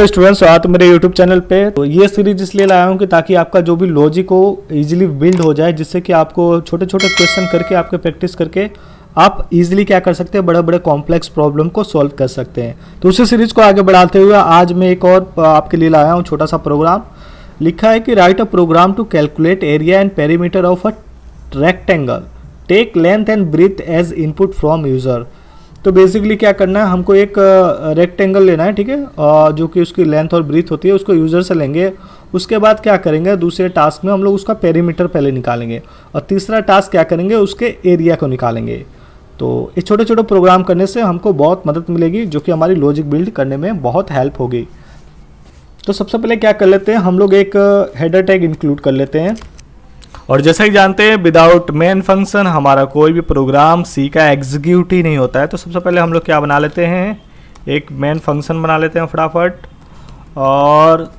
Hello students, स्वागत है मेरे यूट्यूब चैनल पे। तो ये सीरीज इसलिए लाया हूँ कि ताकि आपका जो भी लॉजिक हो इजीली बिल्ड हो जाए, जिससे कि आपको छोटे छोटे क्वेश्चन करके आपके प्रैक्टिस करके आप इजीली क्या कर सकते हैं, बड़े बड़े कॉम्प्लेक्स प्रॉब्लम को सॉल्व कर सकते हैं। तो उसी सीरीज को आगे बढ़ाते हुए आज मैं एक और आपके लिए लाया हूँ छोटा सा प्रोग्राम। लिखा है कि write a program to calculate area and perimeter of a rectangle, take length and breadth as input from user. तो बेसिकली क्या करना है, हमको एक रेक्टेंगल लेना है, ठीक है, जो कि उसकी लेंथ और ब्रीथ होती है, उसको यूज़र से लेंगे। उसके बाद क्या करेंगे, दूसरे टास्क में हम लोग उसका पेरीमीटर पहले निकालेंगे और तीसरा टास्क क्या करेंगे, उसके एरिया को निकालेंगे। तो इस छोटे छोटे प्रोग्राम करने से हमको बहुत मदद मिलेगी, जो कि हमारी लॉजिक बिल्ड करने में बहुत हेल्प होगी। तो सबसे पहले क्या कर लेते हैं, हम लोग एक हेडर टैग इंक्लूड कर लेते हैं। और जैसा कि जानते हैं, विदाउट मेन फंक्शन हमारा कोई भी प्रोग्राम सी का एग्जीक्यूट ही नहीं होता है। तो सबसे पहले हम लोग क्या बना लेते हैं, एक मेन फंक्शन बना लेते हैं फटाफट। और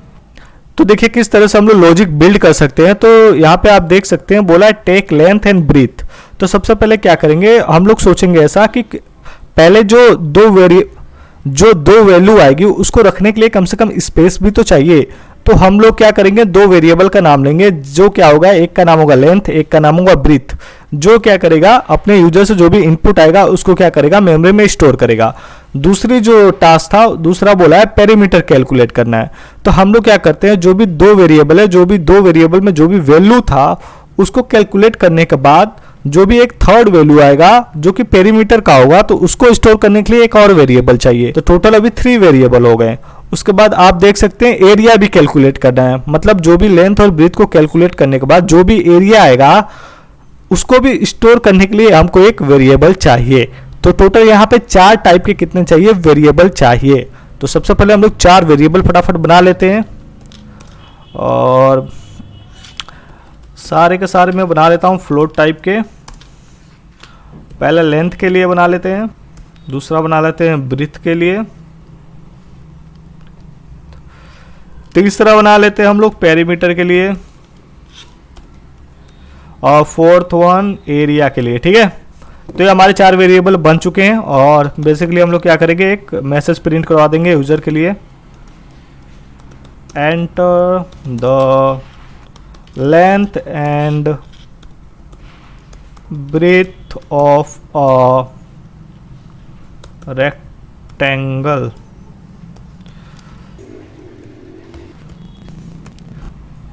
तो देखिए किस तरह से हम लोग लॉजिक बिल्ड कर सकते हैं। तो यहाँ पे आप देख सकते हैं बोला है टेक लेंथ एंड ब्रीथ। तो सबसे पहले क्या करेंगे, हम लोग सोचेंगे ऐसा कि पहले जो दो वैल्यू आएगी उसको रखने के लिए कम से कम स्पेस भी तो चाहिए। तो हम लोग क्या करेंगे, दो वेरिएबल का नाम लेंगे, जो क्या होगा, एक का नाम होगा लेंथ, एक का नाम होगा ब्रीथ। जो क्या करेगा, अपने यूजर से जो भी इनपुट आएगा उसको क्या करेगा, मेमोरी में स्टोर करेगा। दूसरी जो टास्क था, दूसरा बोला है पेरीमीटर कैलकुलेट करना है। तो हम लोग क्या करते हैं, जो भी दो वेरिएबल है, जो भी दो वेरिएबल में जो भी वैल्यू था उसको कैलकुलेट करने के बाद जो भी एक थर्ड वैल्यू आएगा जो कि पेरीमीटर का होगा, तो उसको स्टोर करने के लिए एक और वेरिएबल चाहिए। तो टोटल अभी 3 वेरिएबल हो गए। उसके बाद आप देख सकते हैं एरिया भी कैलकुलेट करना है, मतलब जो भी लेंथ और ब्रीथ को कैलकुलेट करने के बाद जो भी एरिया आएगा उसको भी स्टोर करने के लिए हमको एक वेरिएबल चाहिए। तो टोटल यहाँ पे 4 टाइप के कितने चाहिए, वेरिएबल चाहिए। तो सबसे पहले हम लोग 4 वेरिएबल फटाफट बना लेते हैं और सारे के सारे मैं बना लेता हूँ फ्लोट टाइप के। पहले लेंथ के लिए बना लेते हैं, दूसरा बना लेते हैं ब्रीथ के लिए, तीसरा बना लेते हैं हम लोग पेरीमीटर के लिए और फोर्थ वन एरिया के लिए। ठीक है, तो ये हमारे 4 वेरिएबल बन चुके हैं। और बेसिकली हम लोग क्या करेंगे, एक मैसेज प्रिंट करवा देंगे यूजर के लिए, enter the length and breadth of a rectangle.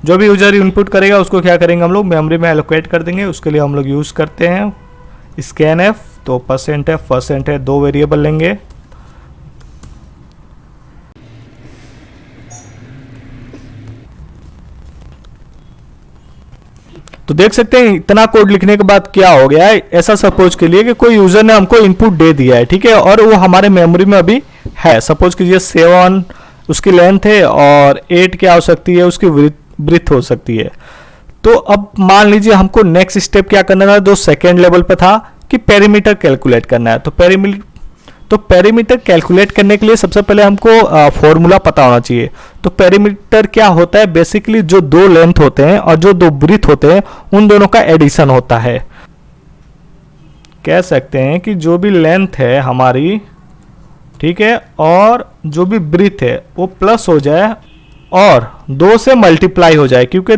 जो भी यूजर इनपुट करेगा उसको क्या करेंगे, हम लोग मेमोरी में एलोकेट कर देंगे। उसके लिए हम लोग यूज करते हैं स्कैन एफ। तो %f% है, 2 वेरिएबल लेंगे। तो देख सकते हैं इतना कोड लिखने के बाद क्या हो गया है, ऐसा सपोज के लिए कि कोई यूजर ने हमको इनपुट दे दिया है, ठीक है, और वो हमारे मेमोरी में अभी है। सपोज कीजिए 7 उसकी लेंथ है और 8 क्या हो सकती है, उसकी ब्रीथ हो सकती है। तो अब मान लीजिए हमको नेक्स्ट स्टेप क्या करना था, जो सेकेंड लेवल पे था कि पेरीमीटर कैलकुलेट करना है। तो पेरीमीटर कैलकुलेट करने के लिए सबसे पहले हमको फॉर्मूला पता होना चाहिए। तो पेरीमीटर क्या होता है, बेसिकली जो 2 लेंथ होते हैं और जो 2 ब्रीथ होते हैं उन दोनों का एडिशन होता है। कह सकते हैं कि जो भी लेंथ है हमारी, ठीक है, और जो भी ब्रीथ है वो प्लस हो जाए और 2 से मल्टीप्लाई हो जाए, क्योंकि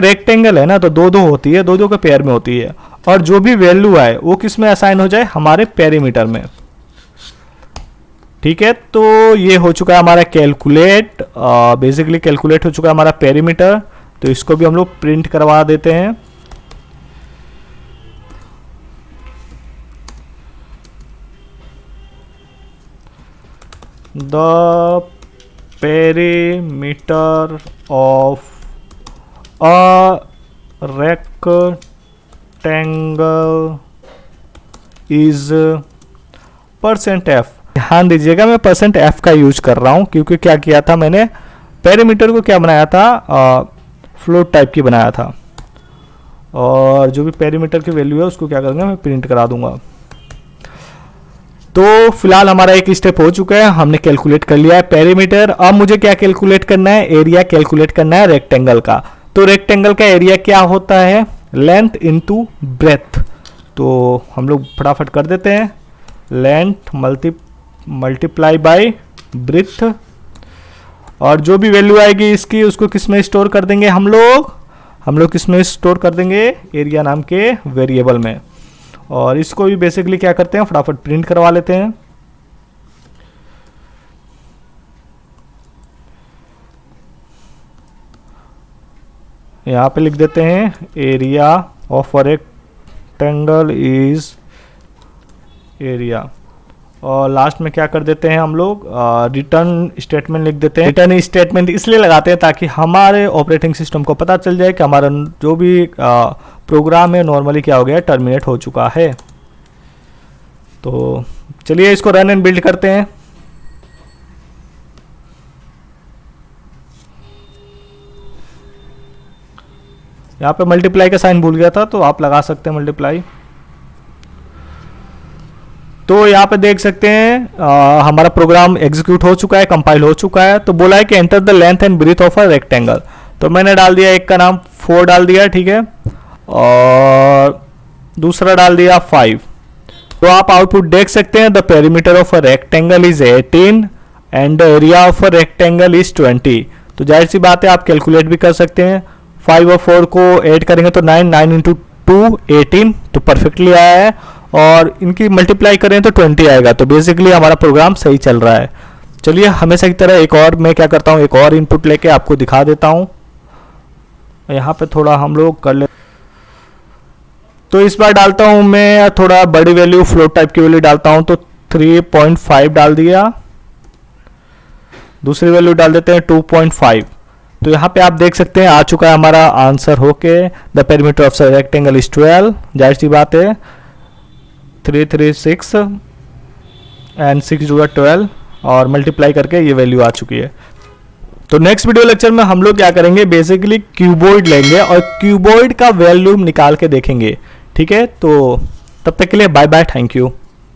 रेक्टेंगल है ना, तो 2 होती है, 2 के पेयर में होती है। और जो भी वैल्यू आए वो किस में असाइन हो जाए, हमारे पेरीमीटर में। ठीक है, तो ये हो चुका है हमारा कैलकुलेट, बेसिकली कैलकुलेट हो चुका है हमारा पेरीमीटर। तो इसको भी हम लोग प्रिंट करवा देते हैं। The perimeter of a rectangle is %f। ध्यान दीजिएगा मैं %f का यूज कर रहा हूं, क्योंकि क्या किया था मैंने, पेरीमीटर को क्या बनाया था, फ्लोट टाइप की बनाया था। और जो भी पेरीमीटर की वैल्यू है उसको क्या करूंगा, मैं प्रिंट करा दूंगा। तो फिलहाल हमारा एक स्टेप हो चुका है, हमने कैलकुलेट कर लिया है पेरीमीटर। अब मुझे क्या कैलकुलेट करना है, एरिया कैलकुलेट करना है रेक्टेंगल का। तो रेक्टेंगल का एरिया क्या होता है, लेंथ इनटू ब्रेथ। तो हम लोग फटाफट कर देते हैं, लेंथ मल्टीप्लाई बाय ब्रीथ और जो भी वैल्यू आएगी इसकी उसको किस में स्टोर कर देंगे हम लोग किस में स्टोर कर देंगे, एरिया नाम के वेरिएबल में। और इसको भी बेसिकली क्या करते हैं, फटाफट प्रिंट करवा लेते हैं। यहाँ पे लिख देते हैं area of a rectangle is area, और लास्ट में क्या कर देते हैं हम लोग, रिटर्न स्टेटमेंट लिख देते हैं। रिटर्न स्टेटमेंट इसलिए लगाते हैं ताकि हमारे ऑपरेटिंग सिस्टम को पता चल जाए कि हमारा जो भी प्रोग्राम है नॉर्मली क्या हो गया, टर्मिनेट हो चुका है। तो चलिए इसको रन एंड बिल्ड करते हैं। यहाँ पे मल्टीप्लाई का साइन भूल गया था, तो आप लगा सकते हैं मल्टीप्लाई। तो यहाँ पे देख सकते हैं हमारा प्रोग्राम एग्जीक्यूट हो चुका है, कंपाइल हो चुका है। तो बोला है कि enter the length and breadth of a rectangle, तो मैंने डाल दिया, एक का नाम 4 डाल दिया, ठीक है, और दूसरा डाल दिया 5। तो आप आउटपुट देख सकते हैं, the perimeter of a rectangle is 18 and the area of a rectangle is 20। तो जाहिर सी बात है आप कैलकुलेट भी कर सकते हैं, 5 और 4 को ऐड करेंगे तो 9 इंटू 2 18, तो परफेक्टली आया है, और इनकी मल्टीप्लाई करें तो 20 आएगा। तो बेसिकली हमारा प्रोग्राम सही चल रहा है। चलिए हमेशा की तरह एक और मैं क्या करता हूँ, एक और इनपुट लेके आपको दिखा देता हूँ। यहाँ पे थोड़ा हम लोग कर ले, तो इस बार डालता हूँ मैं थोड़ा बड़ी वैल्यू, फ्लोट टाइप की वैल्यू डालता हूँ, तो 3.5 डाल दिया। दूसरी वैल्यू डाल देते हैं 2.5। तो यहाँ पे आप देख सकते हैं आ चुका है हमारा आंसर होके, the perimeter of rectangle is 12। जाहिर सी बात है 3 3 6 एंड 6 जुड़ा 12, और मल्टीप्लाई करके ये वैल्यू आ चुकी है। तो नेक्स्ट वीडियो लेक्चर में हम लोग क्या करेंगे, बेसिकली क्यूबॉइड लेंगे और क्यूबॉइड का वैल्यू निकाल के देखेंगे, ठीक है। तो तब तक के लिए बाय बाय, थैंक यू।